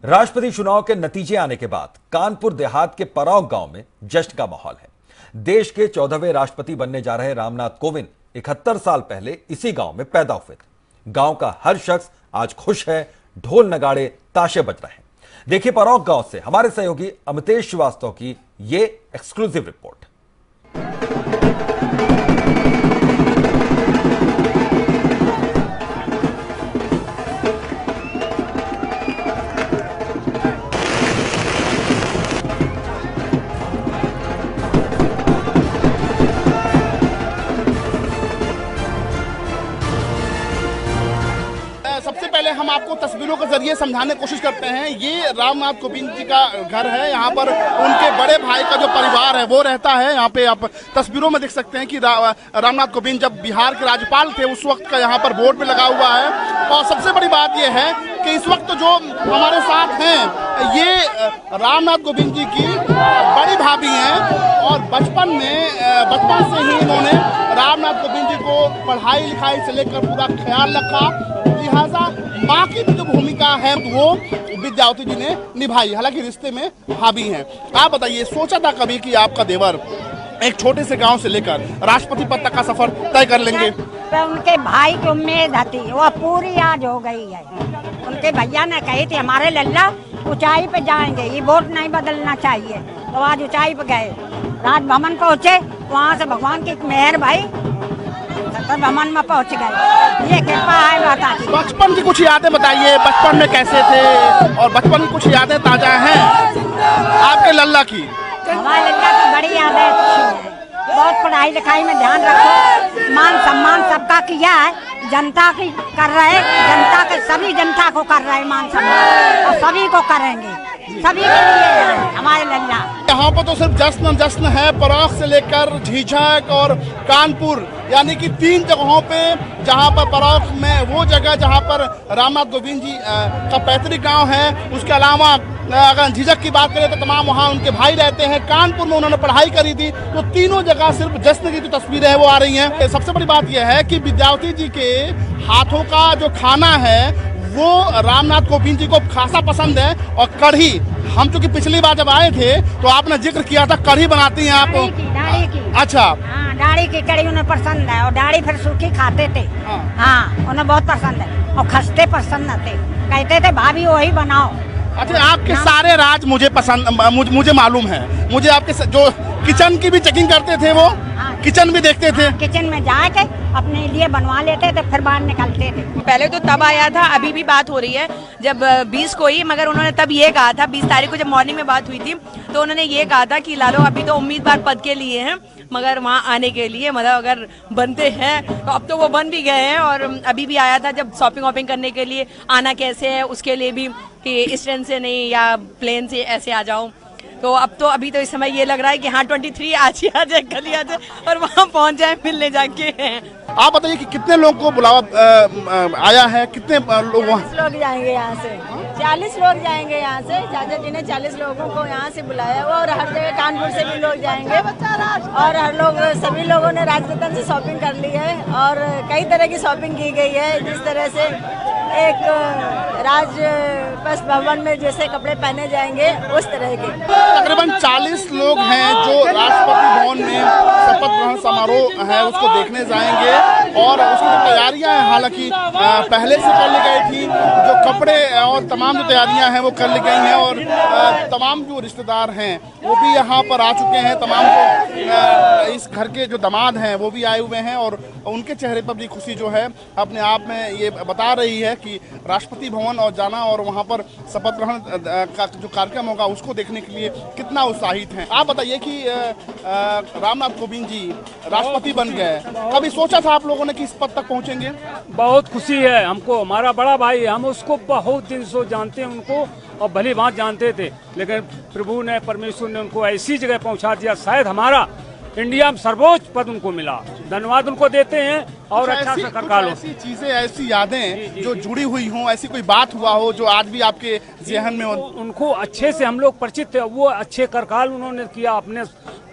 राष्ट्रपति चुनाव के नतीजे आने के बाद कानपुर देहात के परौक गांव में जश्न का माहौल है। देश के 14वें राष्ट्रपति बनने जा रहे रामनाथ कोविंद 71 साल पहले इसी गांव में पैदा हुए थे। गांव का हर शख्स आज खुश है, ढोल नगाड़े ताशे बज रहे हैं। देखिए परौक गांव से हमारे सहयोगी अमितेश श्रीवास्तव की ये एक्सक्लूसिव रिपोर्ट। सबसे पहले हम आपको तस्वीरों के जरिए समझाने की कोशिश करते हैं। ये रामनाथ कोविंद जी का घर है। यहाँ पर उनके बड़े भाई का जो परिवार है वो रहता है। यहाँ पे आप तस्वीरों में देख सकते हैं कि रामनाथ कोविंद जब बिहार के राज्यपाल थे उस वक्त का यहाँ पर बोर्ड भी लगा हुआ है। और सबसे बड़ी बात यह है कि इस वक्त जो हमारे साथ हैं ये रामनाथ कोविंद जी की बड़ी भाभी हैं और बचपन से ही इन्होंने रामनाथ कोविंद जी को पढ़ाई लिखाई से लेकर पूरा ख्याल रखा। लिहाजा माँ की भी जो भूमिका है वो विद्यावती जी ने निभाई, हालांकि रिश्ते में भाभी हैं। आप बताइए, सोचा था कभी कि आपका देवर एक छोटे से गांव से लेकर राष्ट्रपति पद तक का सफर तय कर लेंगे? तो उनके भाई की उम्मीद थी वो पूरी आज हो गई है। उनके भैया ने कही थी हमारे लल्ला ऊंचाई पे जाएंगे, ये वोट नहीं बदलना चाहिए। तो आज ऊंचाई पे गए, राजभवन पहुँचे, वहाँ से भगवान की मेहर भाई भवन में पहुँच गए। ये कृपा है माता की। बचपन की कुछ यादें बताइए, बचपन में कैसे थे और बचपन की कुछ यादें ताजा हैं आपके लल्ला की? हमारे लल्ला की बड़ी यादें अच्छी हैं। बहुत पढ़ाई लिखाई में ध्यान रखो, मान सम्मान सबका किया है, जनता की कर रहे, जनता के सभी जनता को कर रहे मान सम्मान, और सभी को करेंगे, सभी के लिए हमारे लल्ला। यहाँ पर तो सिर्फ जश्न है। परौख से लेकर झिझक और कानपुर, यानी कि 3 जगहों पे, जहाँ पर परौख में वो जगह जहाँ पर रामनाथ कोविंद जी का पैतृक गांव है, उसके अलावा अगर झिझक की बात करें तो तमाम वहाँ उनके भाई रहते हैं। कानपुर में उन्होंने पढ़ाई करी थी। तो तीनों जगह सिर्फ जश्न की जो तस्वीरें हैं वो आ रही हैं। सबसे बड़ी बात यह है कि विद्यावती जी के हाथों का जो खाना है वो रामनाथ कोविंद जी को खासा पसंद है। और कढ़ी, हम चूंकि पिछली बार जब आए थे तो आपने जिक्र किया था कढ़ी बनाती हैं आप। दाढ़ी की। अच्छा, हाँ, दाढ़ी की कढ़ी उन्हें पसंद है और दाढ़ी फिर सूखी खाते थे। हाँ, उन्हें बहुत पसंद है और खस्ते पसंद थे, कहते थे भाभी वही बनाओ। अच्छा, आपके सारे राज मुझे पसंद, मुझे मालूम है। मुझे आपके जो किचन की भी चेकिंग करते थे वो, किचन भी देखते थे। किचन में जाके अपने लिए बनवा लेते थे, फिर बाहर निकलते थे। पहले तो तब आया था, अभी भी बात हो रही है जब 20 को ही, मगर उन्होंने तब ये कहा था, 20 तारीख को जब मॉर्निंग में बात हुई थी तो उन्होंने ये कहा था कि लालो अभी तो उम्मीदवार पद के लिए हैं, मगर वहाँ आने के लिए मतलब अगर बनते हैं तो अब तो वो बन भी गए हैं। और अभी भी आया था जब शॉपिंग वॉपिंग करने के लिए, आना कैसे है उसके लिए भी कि इस ट्रेन से नहीं या प्लेन से ऐसे आ जाओ। तो अब तो अभी तो इस समय ये लग रहा है कि हाँ 23 आज ही आ जाए, कल ही आ जाए और वहाँ पहुँच जाए मिलने जाके। आप बताइए कि कितने लोगों को बुलावा आया है, कितने लोग? 40 लोग जाएंगे यहाँ से, 40 लोग जाएंगे यहाँ से। चाचा जी ने 40 लोगों को यहाँ से बुलाया हुआ और हर जगह कानपुर से भी लोग जाएंगे और हर लोग, सभी लोगों ने राजरतन से शॉपिंग कर ली है और कई तरह की शॉपिंग की गई है। जिस तरह से एक राजपथ भवन में जैसे कपड़े पहने जाएंगे उस तरह के। तकरीबन 40 लोग हैं जो राष्ट्रपति भवन में शपथ ग्रहण समारोह है उसको देखने जाएंगे और उसकी जो तैयारियां हैं हालांकि पहले से कर ली गई थी। जो कपड़े और तमाम जो तैयारियां हैं वो कर ली गई हैं और तमाम जो रिश्तेदार हैं वो भी यहाँ पर आ चुके हैं। तमाम जो इस घर के जो दामाद हैं वो भी आए हुए हैं और उनके चेहरे पर भी खुशी जो है अपने आप में ये बता रही है कि राष्ट्रपति भवन और जाना और वहाँ पर शपथ ग्रहण का जो कार्यक्रम होगा उसको देखने के लिए कितना उत्साहित हैं। आप बताइए कि रामनाथ कोविंद जी राष्ट्रपति बन गए, कभी सोचा था आप लोगों ने कि इस पद तक पहुँचेंगे? बहुत खुशी है हमको, हमारा बड़ा भाई है, हम उसको बहुत दिन से जानते हैं उनको और भली भांति जानते थे, लेकिन प्रभु ने, परमेश्वर ने उनको ऐसी जगह पहुंचा दिया, शायद हमारा इंडिया में सर्वोच्च पद उनको मिला। धन्यवाद उनको देते हैं और अच्छा से कर लो। ऐसी चीजें, ऐसी यादें जो जुड़ी हुई हों, ऐसी कोई बात हुआ हो जो आज भी आपके ज़हन में हो? उनको अच्छे से हम लोग परिचित थे, वो अच्छे करकाल उन्होंने किया अपने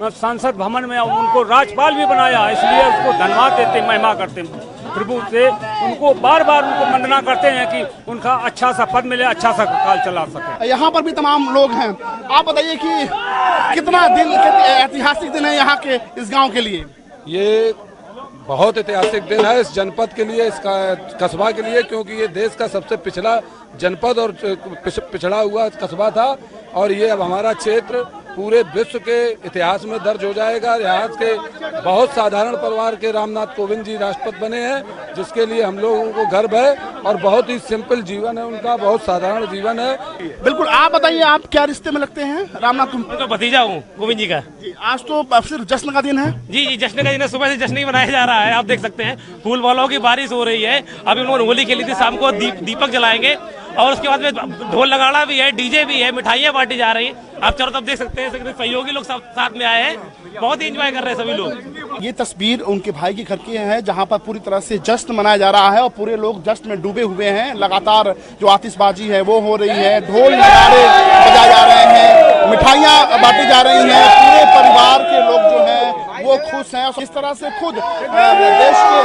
संसद भवन में, उनको राज्यपाल भी बनाया, इसलिए उसको धन्यवाद देते, महिमा करते हैं। प्रभु से उनको बार बार उनको वंदना करते हैं कि उनका अच्छा सा पद मिले, अच्छा सा काल चला सके। यहाँ पर भी तमाम लोग हैं। आप बताइए कि कितना दिन ऐतिहासिक दिन है यहाँ के इस गांव के लिए? ये बहुत ऐतिहासिक दिन है इस जनपद के लिए, इस कस्बा के लिए, क्योंकि ये देश का सबसे पिछड़ा जनपद और पिछड़ा हुआ कस्बा था और ये अब हमारा क्षेत्र पूरे विश्व के इतिहास में दर्ज हो जाएगा। यहाँ के बहुत साधारण परिवार के रामनाथ कोविंद जी राष्ट्रपति बने हैं, जिसके लिए हम लोगों को गर्व है और बहुत ही सिंपल जीवन है उनका, बहुत साधारण जीवन है। बिल्कुल। आप बताइए, आप क्या रिश्ते में लगते हैं रामनाथ? तो भतीजा हूँ कोविंद जी का। आज तो सिर्फ जश्न का दिन है। जी, जश्न का दिन है, सुबह से जश्न ही मनाया जा रहा है। आप देख सकते हैं फूल वालों की बारिश हो रही है। अभी उन्होंने होली खेली थी, शाम को दीपक जलाएंगे और उसके बाद में ढोल नगाड़ा भी है, डीजे भी है, मिठाइयाँ बांटी जा रही हैं। आप चारों तरफ देख सकते हैं, सहयोगी लोग सब साथ में आए हैं, बहुत ही एंजॉय कर रहे हैं सभी लोग। ये तस्वीर उनके भाई के घर की है, जहां पर पूरी तरह से जश्न मनाया जा रहा है और पूरे लोग जश्न में डूबे हुए हैं। लगातार जो आतिशबाजी है वो हो रही है, ढोल नगाड़े बजाए जा रहे हैं, मिठाइयाँ बांटी जा रही हैं। पूरे परिवार के लोग जो है वो खुश हैं। इस तरह से खुद देश के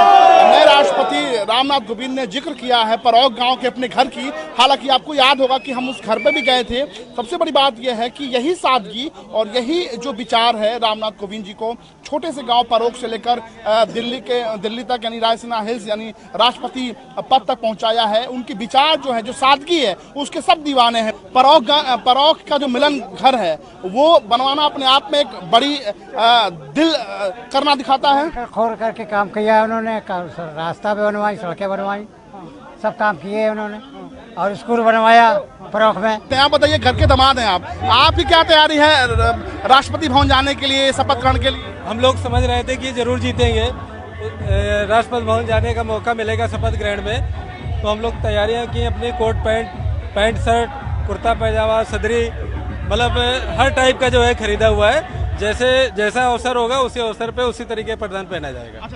नए राष्ट्रपति रामनाथ कोविंद ने जिक्र किया है परौक गांव के अपने घर की। हालांकि आपको याद होगा कि हम उस घर पे भी गए थे। सबसे बड़ी बात यह है कि यही सादगी और यही जो विचार है रामनाथ कोविंद जी को छोटे से गांव परौक से लेकर दिल्ली तक यानी रायसीना हिल्स यानी राष्ट्रपति पद तक पहुंचाया है। उनके विचार जो है, जो सादगी है, उसके सब दीवाने हैं। परौक का जो मिलन घर है वो बनवाना अपने आप में एक बड़ी दिल करना दिखाता है। खोर करके काम किया है उन्होंने, रास्ता भी बनवाई, सड़कें बनवाई, सब काम किए उन्होंने और स्कूल बनवाया परौख में। आप बताइए, घर के दामाद हैं आप, आपकी क्या तैयारी है राष्ट्रपति भवन जाने के लिए, शपथ ग्रहण के लिए? हम लोग समझ रहे थे कि जरूर जीतेंगे, राष्ट्रपति भवन जाने का मौका मिलेगा शपथ ग्रहण में, तो हम लोग तैयारियां की अपनी कोट पैंट शर्ट, कुर्ता पैजामा, सदरी, मतलब हर टाइप का जो है खरीदा हुआ है। जैसा अवसर होगा उसी अवसर पे उसी तरीके प्रदान पहना जाएगा।